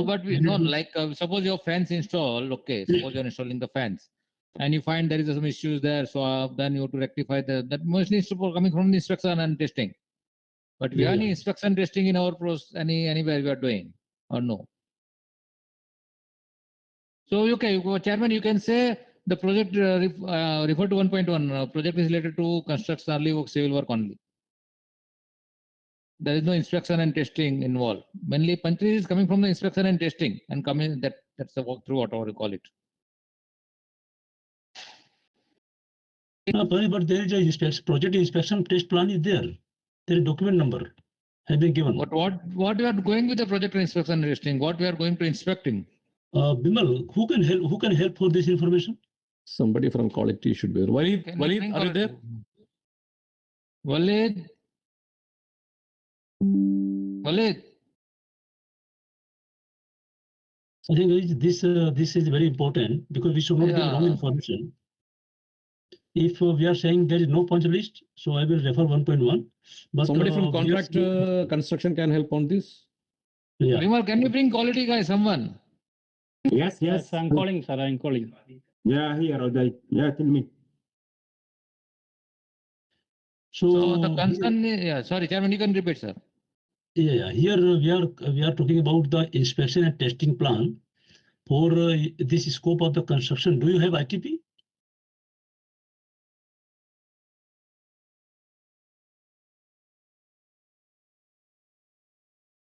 No, but like suppose your fence installed, okay, suppose you're installing the fence and you find there is some issues there, so then you have to rectify that mostly needs to coming from the inspection and testing. But we have any inspection testing in our process, anywhere we are doing or no? So, okay, Chairman, you can say the project refer to 1.1 project is related to construction early work, civil work only. There is no inspection and testing involved. Mainly, Panchayat is coming from the inspection and testing and coming that's the walk through, whatever you call it. But there is a project inspection test plan is there. There is document number has been given. But what we are going with the project inspection and testing? What we are going to inspecting? Bimal, who can help? Who can help for this information? Somebody from quality should be there. Walid, are you there? Walid. I think this is very important because we should not give wrong information. If we are saying there is no punch list, so I will refer 1.1. But somebody from contract construction can help on this. Yeah. Vimal, can you bring quality guy, someone? Yes, I'm calling, sir. I'm calling. Yeah, here, Uday. Yeah, tell me. So the concern, sorry, Chairman, you can repeat, sir. Yeah, here we are talking about the inspection and testing plan for this scope of the construction. Do you have ITP?